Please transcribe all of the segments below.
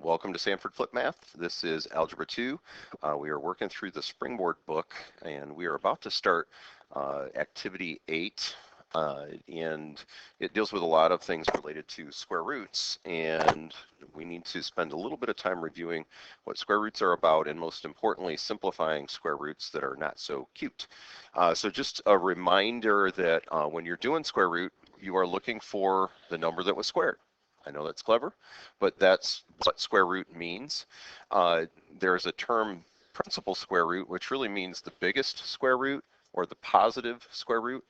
Welcome to SanfordFlipMath. This is Algebra 2. We are working through the Springboard book, and we are about to start Activity 8. And it deals with a lot of things related to square roots, and we need to spend a little bit of time reviewing what square roots are about, and most importantly, simplifying square roots that are not so cute. So just a reminder that when you're doing square root, you are looking for the number that was squared. I know that's clever, but that's what square root means. There's a term, principal square root, which really means the biggest square root or the positive square root.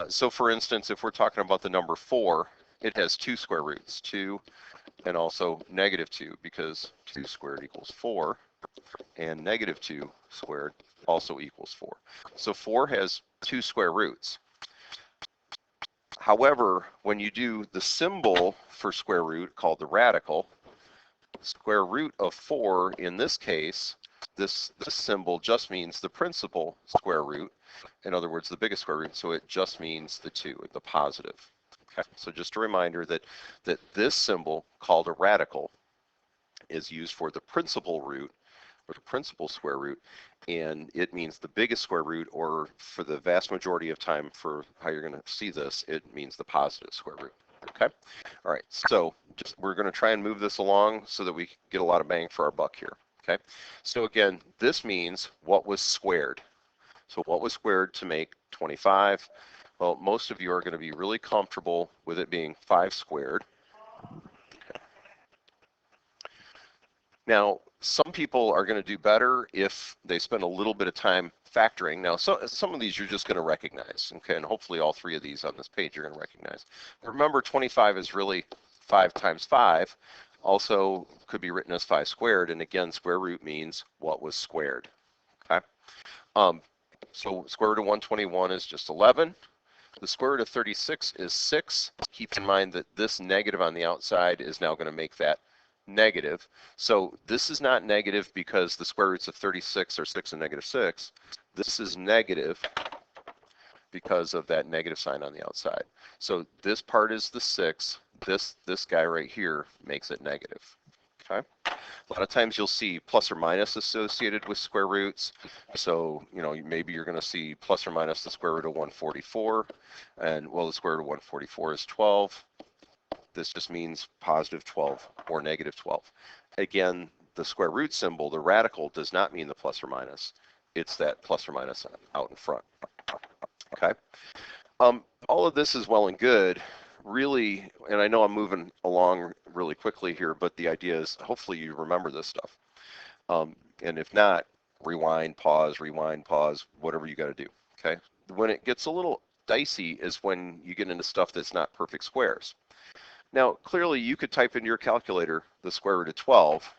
So for instance, if we're talking about the number 4, it has two square roots, 2 and also negative 2, because 2 squared equals 4, and negative 2 squared also equals 4. So 4 has two square roots. However, when you do the symbol for square root called the radical, square root of 4 in this case, this symbol just means the principal square root. In other words, the biggest square root, so it just means the 2, the positive. Okay, so just a reminder that this symbol called a radical is used for the principal root, or the principal square root, and it means the biggest square root, or for the vast majority of time for how you're going to see this, it means the positive square root. Okay, all right, so we're going to try and move this along so that we get a lot of bang for our buck here. Okay, so again, this means what was squared. So what was squared to make 25? Well, most of you are going to be really comfortable with it being 5 squared. Okay. Now, some people are going to do better if they spend a little bit of time factoring. Now, some of these you're just going to recognize, okay, and hopefully all 3 of these on this page you're going to recognize. Remember, 25 is really 5 times 5, also could be written as 5 squared, and again, square root means what was squared, okay? So square root of 121 is just 11. The square root of 36 is 6. Keep in mind that this negative on the outside is now going to make that negative. So this is not negative because the square roots of 36 are 6 and negative 6. This is negative because of that negative sign on the outside. So this part is the 6. This guy right here makes it negative. Okay. A lot of times you'll see plus or minus associated with square roots. So, maybe you're going to see plus or minus the square root of 144. And, well, the square root of 144 is 12. This just means positive 12 or negative 12. Again, the square root symbol, the radical, does not mean the plus or minus. It's that plus or minus out in front. Okay. All of this is well and good. Really, and I know I'm moving along really quickly here, but the idea is hopefully you remember this stuff. And if not, rewind, pause, whatever you got to do, okay? When it gets a little dicey is when you get into stuff that's not perfect squares. Now, clearly you could type into your calculator the square root of 12,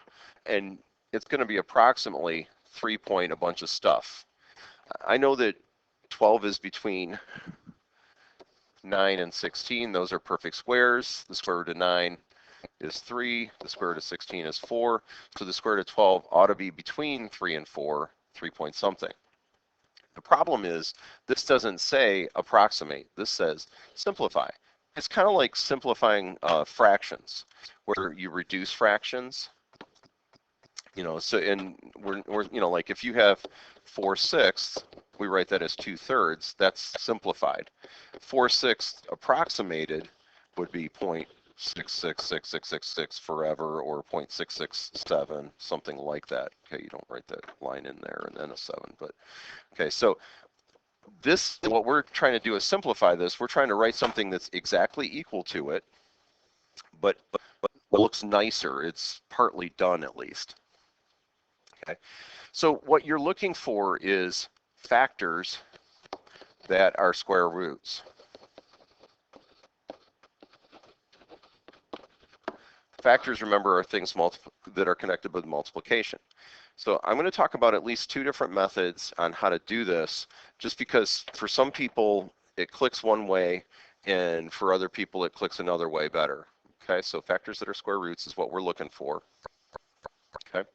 and it's going to be approximately 3 point a bunch of stuff. I know that 12 is between 9 and 16, those are perfect squares. The square root of 9 is 3, the square root of 16 is 4, so the square root of 12 ought to be between 3 and 4, 3 point something. The problem is this doesn't say approximate, this says simplify. It's kind of like simplifying fractions, where you reduce fractions. So we're like if you have 4/6, we write that as 2/3. That's simplified. 4/6 approximated would be 0.666666 forever, or 0.667, something like that. Okay, you don't write that line in there and then a 7, but okay. So what we're trying to do is simplify this. We're trying to write something that's exactly equal to it, but looks nicer. It's partly done at least. Okay, so what you're looking for is factors that are square roots. Factors, remember, are things that are connected with multiplication. So I'm going to talk about at least 2 different methods on how to do this, just because for some people it clicks one way, and for other people it clicks another way better. Okay, so factors that are square roots is what we're looking for. Okay.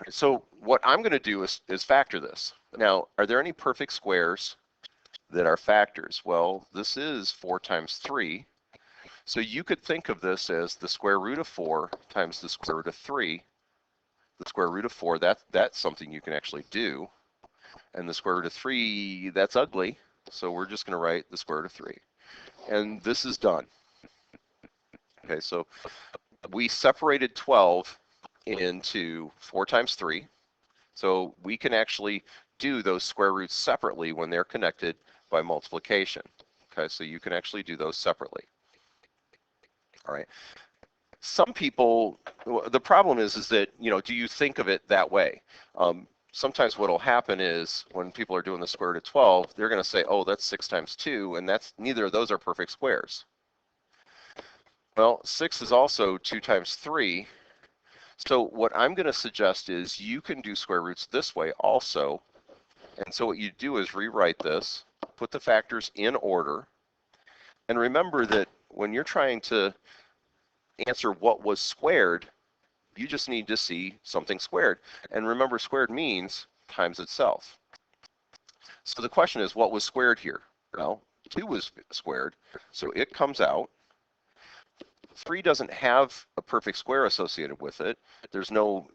So what I'm going to do is factor this. Now, are there any perfect squares that are factors? Well, this is 4 times 3. So you could think of this as the square root of 4 times the square root of 3. The square root of 4, that's something you can actually do. And the square root of 3, that's ugly. So we're just going to write the square root of 3. And this is done. Okay, so we separated 12 into 4 times 3. So we can actually do those square roots separately when they're connected by multiplication. Okay, so you can actually do those separately. All right. Some people, the problem is that, do you think of it that way? Sometimes what will happen is when people are doing the square root of 12, they're going to say, oh, that's 6 times 2, and neither of those are perfect squares. Well, 6 is also 2 times 3. So what I'm going to suggest is you can do square roots this way also. And so what you do is rewrite this, put the factors in order, and remember that when you're trying to answer what was squared, you just need to see something squared. And remember, squared means times itself. So the question is, what was squared here? Well, 2 was squared, so it comes out. 3 doesn't have a perfect square associated with it. There's no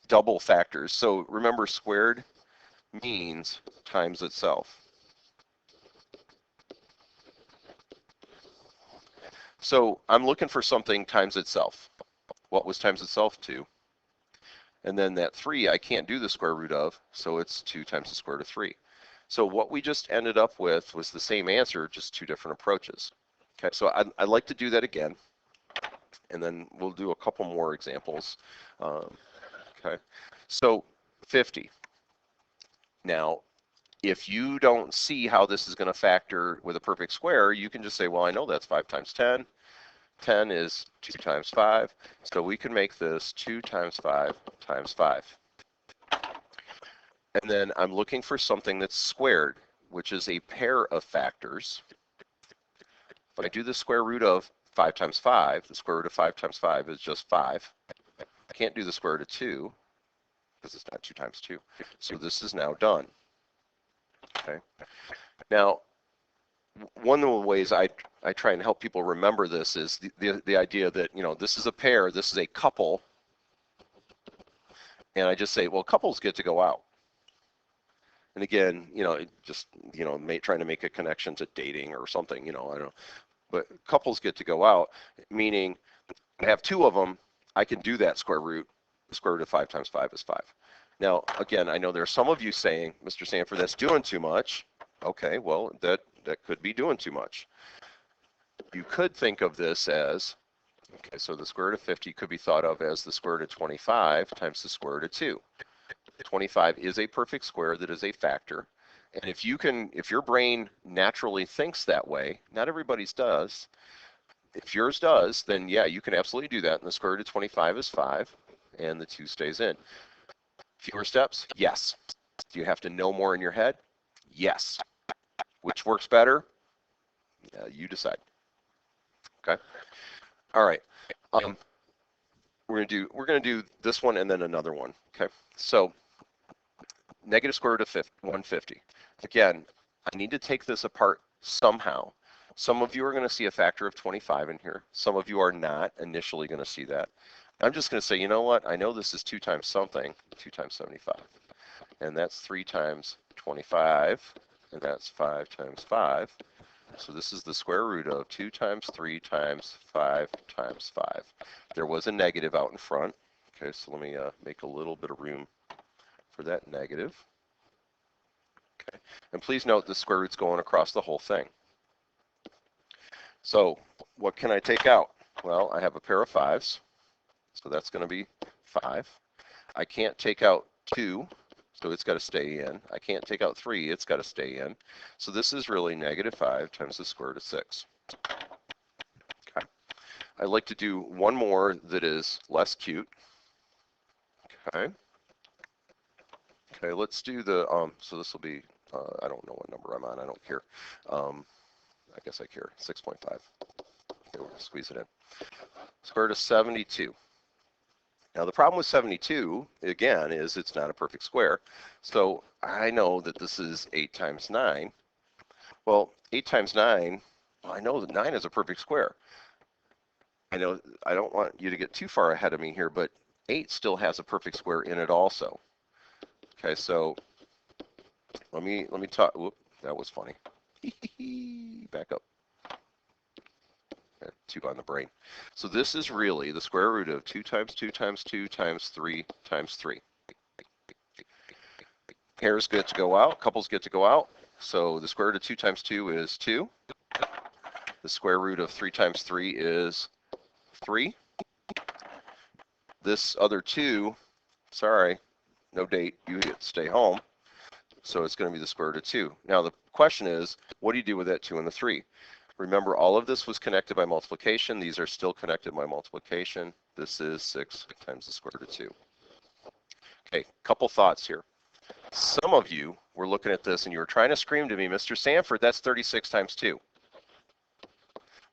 double factors. So remember, squared means times itself. So I'm looking for something times itself. What was times itself? 2. And then that 3 I can't do the square root of, so it's 2 times the square root of 3. So what we just ended up with was the same answer, just 2 different approaches. Okay, so I'd like to do that again, and then we'll do a couple more examples. Okay, so 50. Now, if you don't see how this is going to factor with a perfect square, you can just say, well, I know that's 5 times 10. 10 is 2 times 5, so we can make this 2 times 5 times 5. And then I'm looking for something that's squared, which is a pair of factors. If I do the square root of 5 times 5, the square root of 5 times 5 is just 5. I can't do the square root of 2 because it's not 2 times 2. So this is now done. Okay. Now, one of the ways I try and help people remember this is the idea that, this is a pair, this is a couple, and I just say, well, couples get to go out. And again, trying to make a connection to dating or something, I don't know. But couples get to go out, meaning I have 2 of them, I can do that square root. The square root of 5 times 5 is 5. Now, again, I know there are some of you saying, Mr. Sanford, that's doing too much. Okay, well, that could be doing too much. You could think of this as, okay, so the square root of 50 could be thought of as the square root of 25 times the square root of 2. 25 is a perfect square that is a factor. And if your brain naturally thinks that way, not everybody's does. If yours does, then yeah, you can absolutely do that. And the square root of 25 is 5, and the 2 stays in. Fewer steps? Yes. Do you have to know more in your head? Yes. Which works better? You decide. Okay. All right. We're gonna do this one and then another one. Okay. So negative square root of 150. Again, I need to take this apart somehow. Some of you are going to see a factor of 25 in here. Some of you are not initially going to see that. I'm just going to say, you know what? I know this is 2 times something, 2 times 75. And that's 3 times 25, and that's 5 times 5. So this is the square root of 2 times 3 times 5 times 5. There was a negative out in front. Okay, so let me make a little bit of room for that negative. Okay, and please note the square root's going across the whole thing. So what can I take out? Well, I have a pair of 5s, so that's going to be 5. I can't take out 2, so it's got to stay in. I can't take out 3, it's got to stay in. So this is really negative 5 times the square root of 6. Okay. I'd like to do one more that is less cute. Okay. Okay, let's do the, so this will be, I don't know what number I'm on, I don't care. I guess I care, 6.5. Okay, we're going to squeeze it in. Square root of 72. Now the problem with 72, again, is it's not a perfect square. So I know that this is 8 times 9. Well, 8 times 9, well, I know that 9 is a perfect square. I know I don't want you to get too far ahead of me here, but 8 still has a perfect square in it also. Okay, so let me talk. Whoop, that was funny. Back up. 2 on the brain. So this is really the square root of 2 times 2 times 2 times 3 times 3. Pairs get to go out, couples get to go out. So the square root of 2 times 2 is 2. The square root of 3 times 3 is 3. This other 2, sorry, no date, you get to stay home. So it's going to be the square root of 2. Now the question is, what do you do with that 2 and the 3? Remember, all of this was connected by multiplication. These are still connected by multiplication. This is 6 times the square root of 2. Okay, couple thoughts here. Some of you were looking at this and you were trying to scream to me, Mr. Sanford, that's 36 times 2.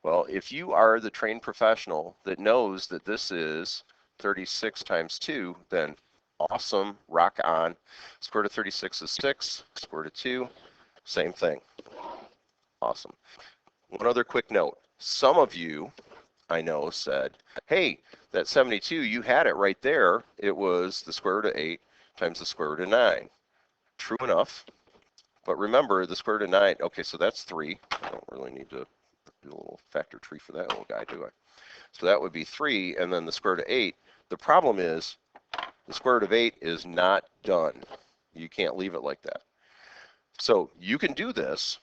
Well, if you are the trained professional that knows that this is 36 times 2, then awesome, rock on. Square root of 36 is 6, square root of 2, same thing. Awesome. One other quick note. Some of you, I know, said, hey, that 72, you had it right there. It was the square root of 8 times the square root of 9. True enough. But remember, the square root of 9, okay, so that's 3. I don't really need to do a little factor tree for that little guy, do I? So that would be 3, and then the square root of 8. The problem is the square root of 8 is not done. You can't leave it like that. So you can do this,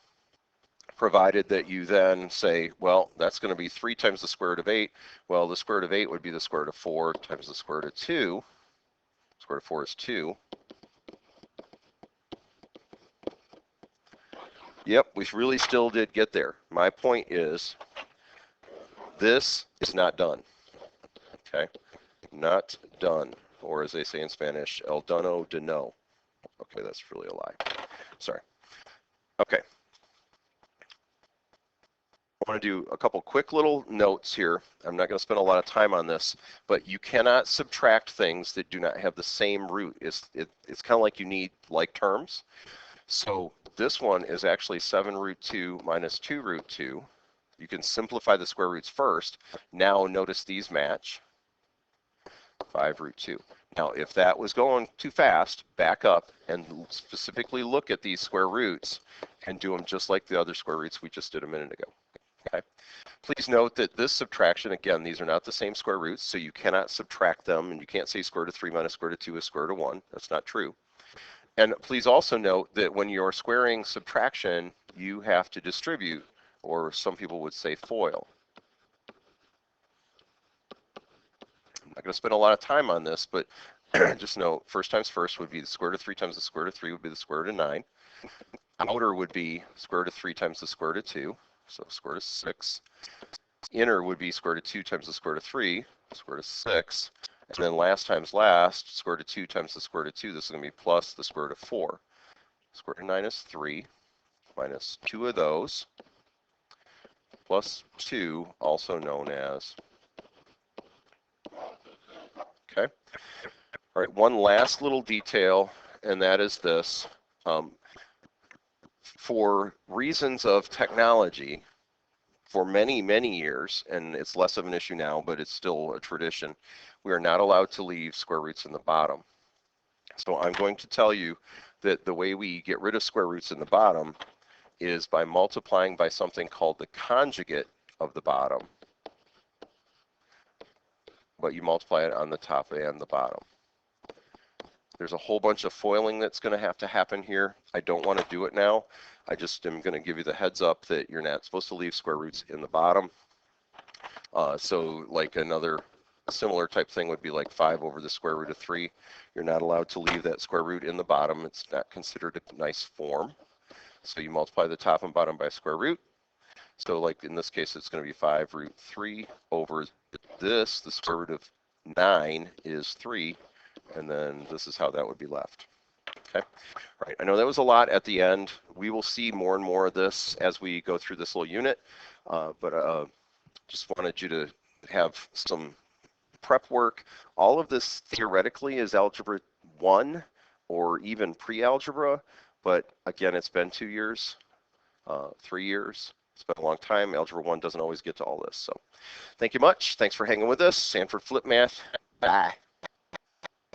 provided that you then say, well, that's going to be 3 times the square root of 8. Well, the square root of 8 would be the square root of 4 times the square root of 2. Square root of 4 is 2. Yep, we really still did get there. My point is, this is not done. Okay, not done. Or as they say in Spanish, el dano de no. Okay, that's really a lie. Sorry. Okay. I want to do a couple quick little notes here. I'm not going to spend a lot of time on this, but you cannot subtract things that do not have the same root. It's kind of like you need like terms. So this one is actually 7 root 2 minus 2 root 2. You can simplify the square roots first. Now notice these match. 5 root 2. Now if that was going too fast, back up and specifically look at these square roots and do them just like the other square roots we just did a minute ago. Okay. Please note that this subtraction, again, these are not the same square roots, so you cannot subtract them, and you can't say square root of 3 minus square root of 2 is square root of 1. That's not true. And please also note that when you're squaring subtraction, you have to distribute, or some people would say FOIL. I'm not going to spend a lot of time on this, but just know first times first would be the square root of 3 times the square root of 3 would be the square root of 9. Outer would be square root of 3 times the square root of 2, so square root of 6. Inner would be square root of 2 times the square root of 3, square root of 6. And then last times last, square root of 2 times the square root of 2, this is going to be plus the square root of 4. Square root of 9 is 3, minus 2 of those, plus 2, also known as, okay? All right, one last little detail, and that is this. For reasons of technology, for many, many years, and it's less of an issue now, but it's still a tradition, we are not allowed to leave square roots in the bottom. So I'm going to tell you that the way we get rid of square roots in the bottom is by multiplying by something called the conjugate of the bottom, but you multiply it on the top and the bottom. There's a whole bunch of foiling that's going to happen here. I don't want to do it now. I just am going to give you the heads up that you're not supposed to leave square roots in the bottom. So like another similar type thing would be like 5 over the square root of 3. You're not allowed to leave that square root in the bottom. It's not considered a nice form. So you multiply the top and bottom by square root. So like in this case, it's going to be 5 root 3 over this. The square root of 9 is 3. And then this is how that would be left. Okay. All right. I know that was a lot at the end. We will see more and more of this as we go through this little unit. But just wanted you to have some prep work. All of this theoretically is Algebra 1 or even pre-algebra. But again, it's been 2 years, 3 years. It's been a long time. Algebra 1 doesn't always get to all this. So thank you much. Thanks for hanging with us. SanfordFlipMath. Bye.